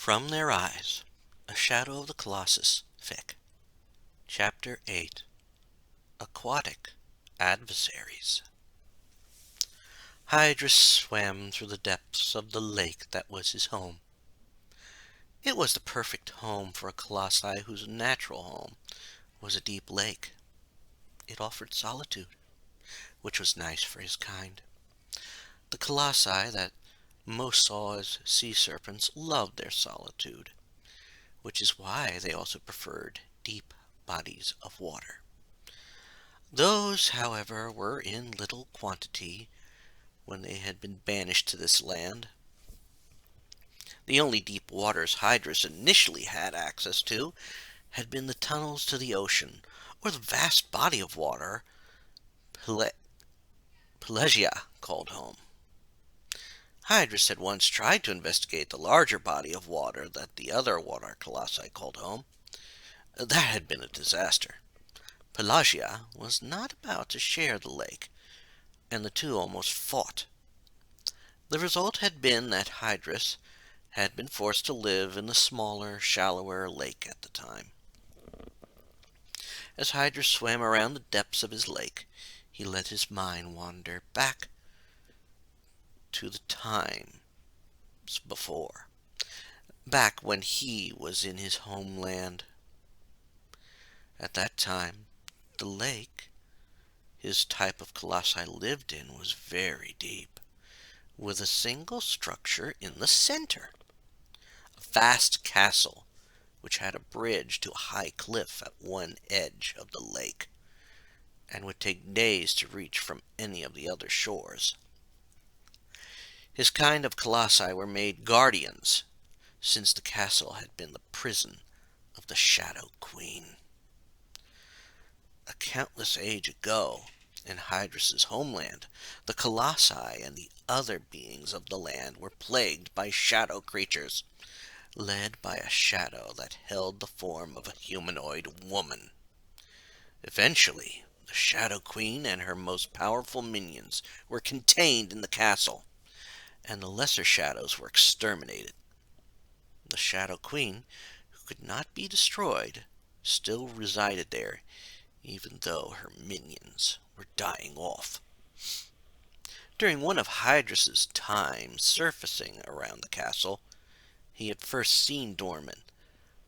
From Their Eyes, a Shadow of the Colossus fic. Chapter 8. Aquatic Adversaries. Hydrus swam through the depths of the lake that was his home. It was the perfect home for a colossi whose natural home was a deep lake. It offered solitude, which was nice for his kind. The colossi that most saw as sea serpents loved their solitude, which is why they also preferred deep bodies of water. Those, however, were in little quantity when they had been banished to this land. The only deep waters Hydrus initially had access to had been the tunnels to the ocean, or the vast body of water Pelagia called home. Hydrus had once tried to investigate the larger body of water that the other water colossi called home. That had been a disaster. Pelagia was not about to share the lake, and the two almost fought. The result had been that Hydrus had been forced to live in the smaller, shallower lake at the time. As Hydrus swam around the depths of his lake, he let his mind wander back to the times before, back when he was in his homeland. At that time, the lake his type of colossi lived in was very deep, with a single structure in the center. A vast castle, which had a bridge to a high cliff at one edge of the lake, and would take days to reach from any of the other shores. His kind of colossi were made guardians, since the castle had been the prison of the Shadow Queen. A countless age ago, in Hydrus's homeland, the colossi and the other beings of the land were plagued by shadow creatures, led by a shadow that held the form of a humanoid woman. Eventually, the Shadow Queen and her most powerful minions were contained in the castle, and the lesser shadows were exterminated. The Shadow Queen, who could not be destroyed, still resided there, even though her minions were dying off. During one of Hydrus's times surfacing around the castle, he had first seen Dorman.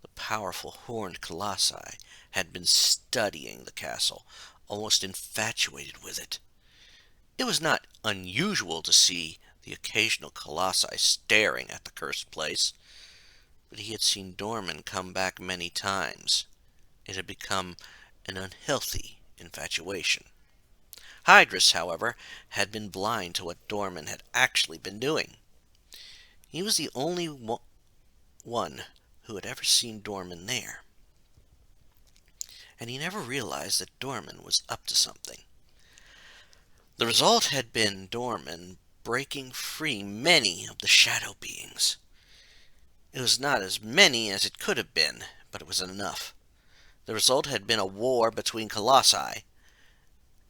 The powerful horned colossi had been studying the castle, almost infatuated with it. It was not unusual to see the occasional colossi staring at the cursed place, but he had seen Dorman come back many times. It had become an unhealthy infatuation. Hydrus, however, had been blind to what Dorman had actually been doing. He was the only one who had ever seen Dorman there, and he never realized that Dorman was up to something. The result had been Dorman breaking free many of the shadow beings. It was not as many as it could have been, but it was enough. The result had been a war between colossi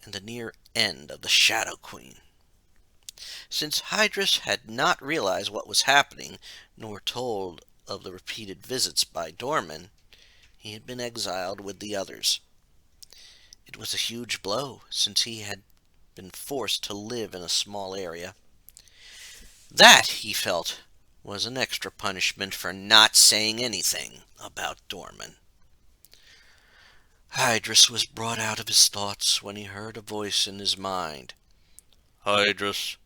and the near end of the Shadow Queen. Since Hydrus had not realized what was happening, nor told of the repeated visits by Dorman, he had been exiled with the others. It was a huge blow, since he had been forced to live in a small area. That, he felt, was an extra punishment for not saying anything about Dorman. Hydrus was brought out of his thoughts when he heard a voice in his mind. "Hydrus,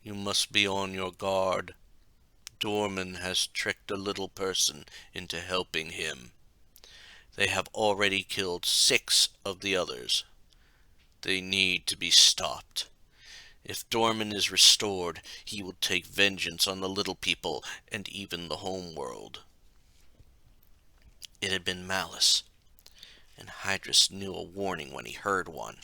you must be on your guard. Dorman has tricked a little person into helping him. They have already killed 6 of the others. They need to be stopped. If Dorman is restored, he will take vengeance on the little people and even the home world." It had been Malice, and Hydrus knew a warning when he heard one.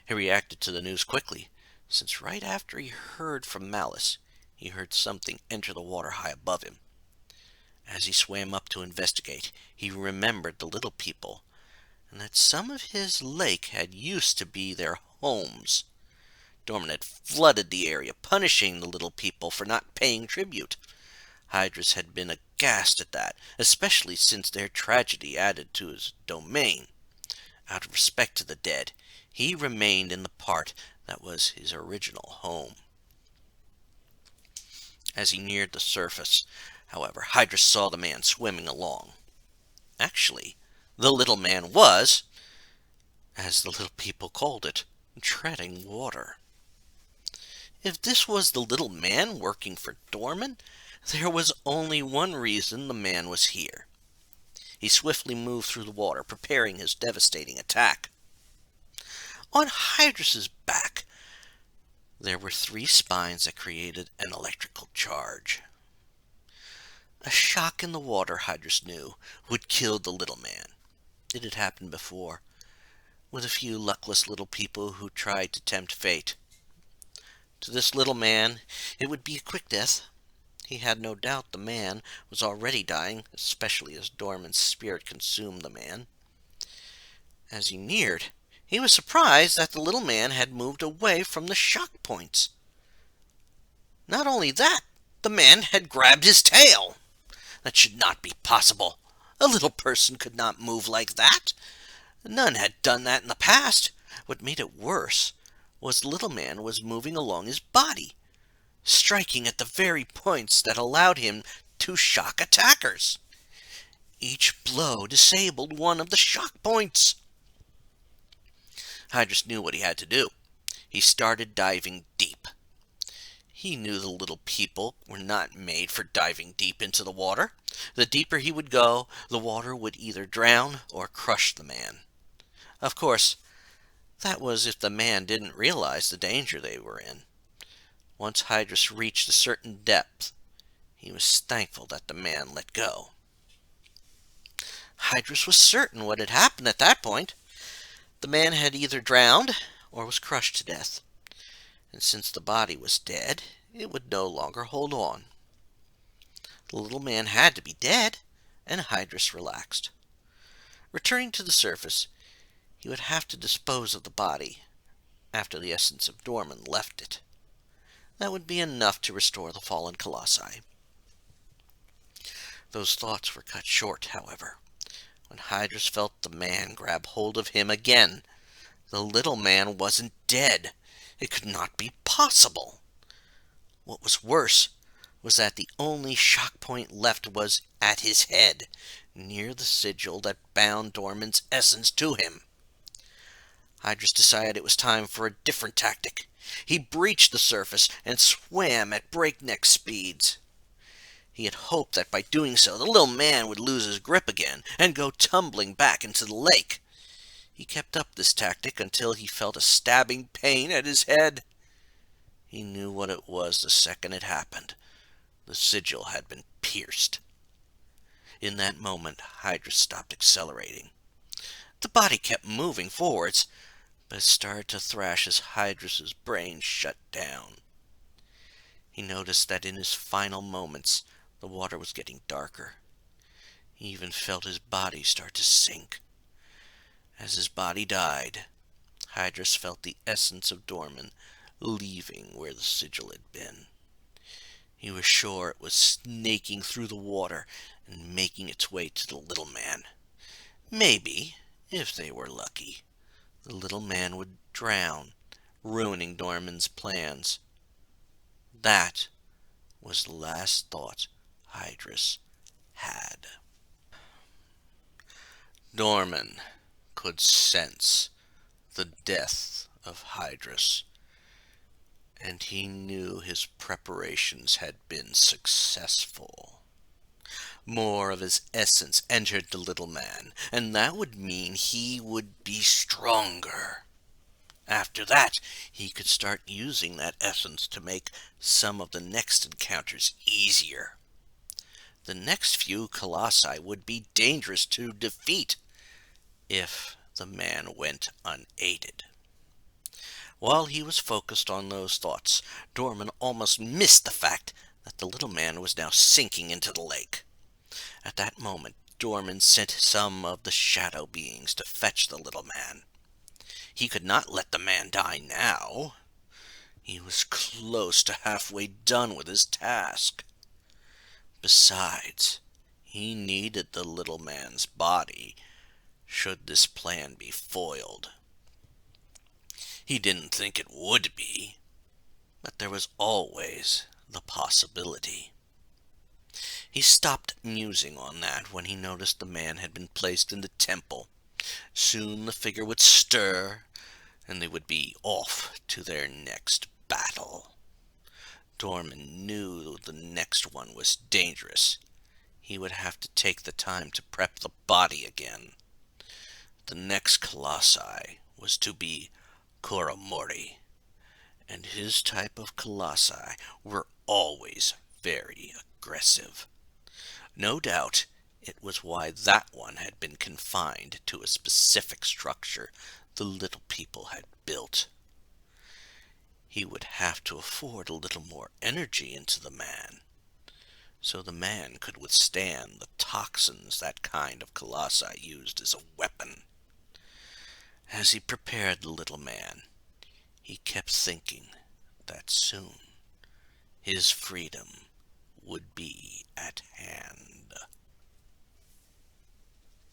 He reacted to the news quickly, since right after he heard from Malice, he heard something enter the water high above him. As he swam up to investigate, he remembered the little people, and that some of his lake had used to be their homes. Dorman had flooded the area, punishing the little people for not paying tribute. Hydrus had been aghast at that, especially since their tragedy added to his domain. Out of respect to the dead, he remained in the part that was his original home. As he neared the surface, however, Hydrus saw the man swimming along. Actually, the little man was, as the little people called it, treading water. If this was the little man working for Dorman, there was only one reason the man was here. He swiftly moved through the water, preparing his devastating attack. On Hydrus's back, there were 3 spines that created an electrical charge. A shock in the water, Hydrus knew, would kill the little man. It had happened before, with a few luckless little people who tried to tempt fate. To this little man, it would be a quick death. He had no doubt the man was already dying, especially as Dorman's spirit consumed the man. As he neared, he was surprised that the little man had moved away from the shock points. Not only that, the man had grabbed his tail. That should not be possible. A little person could not move like that. None had done that in the past. What made it worse was the little man was moving along his body, striking at the very points that allowed him to shock attackers. Each blow disabled one of the shock points. Hydrus knew what he had to do. He started diving deep. He knew the little people were not made for diving deep into the water. The deeper he would go, the water would either drown or crush the man. Of course, that was if the man didn't realize the danger they were in. Once Hydrus reached a certain depth, he was thankful that the man let go. Hydrus was certain what had happened at that point. The man had either drowned or was crushed to death. And since the body was dead, it would no longer hold on. The little man had to be dead, and Hydrus relaxed. Returning to the surface, he would have to dispose of the body after the essence of Dorman left it. That would be enough to restore the fallen colossi. Those thoughts were cut short, however, when Hydrus felt the man grab hold of him again. The little man wasn't dead. It could not be possible. What was worse was that the only shock point left was at his head, near the sigil that bound Dorman's essence to him. Hydrus decided it was time for a different tactic. He breached the surface and swam at breakneck speeds. He had hoped that by doing so, the little man would lose his grip again and go tumbling back into the lake. He kept up this tactic until he felt a stabbing pain at his head. He knew what it was the second it happened. The sigil had been pierced. In that moment, Hydrus stopped accelerating. The body kept moving forwards, but it started to thrash as Hydrus's brain shut down. He noticed that in his final moments, the water was getting darker. He even felt his body start to sink. As his body died, Hydrus felt the essence of Dorman leaving where the sigil had been. He was sure it was snaking through the water and making its way to the little man. Maybe, if they were lucky, the little man would drown, ruining Dorman's plans. That was the last thought Hydrus had. Dorman could sense the death of Hydrus, and he knew his preparations had been successful. More of his essence entered the little man, and that would mean he would be stronger. After that, he could start using that essence to make some of the next encounters easier. The next few colossi would be dangerous to defeat if the man went unaided. While he was focused on those thoughts, Dorman almost missed the fact that the little man was now sinking into the lake. At that moment, Dorman sent some of the shadow beings to fetch the little man. He could not let the man die now. He was close to halfway done with his task. Besides, he needed the little man's body should this plan be foiled. He didn't think it would be, but there was always the possibility. He stopped musing on that when he noticed the man had been placed in the temple. Soon the figure would stir, and they would be off to their next battle. Dorman knew the next one was dangerous. He would have to take the time to prep the body again. The next colossi was to be Koromori, and his type of colossi were always very aggressive. No doubt it was why that one had been confined to a specific structure the little people had built. He would have to afford a little more energy into the man, so the man could withstand the toxins that kind of colossi used as a weapon. As he prepared the little man, he kept thinking that soon his freedom would be at hand.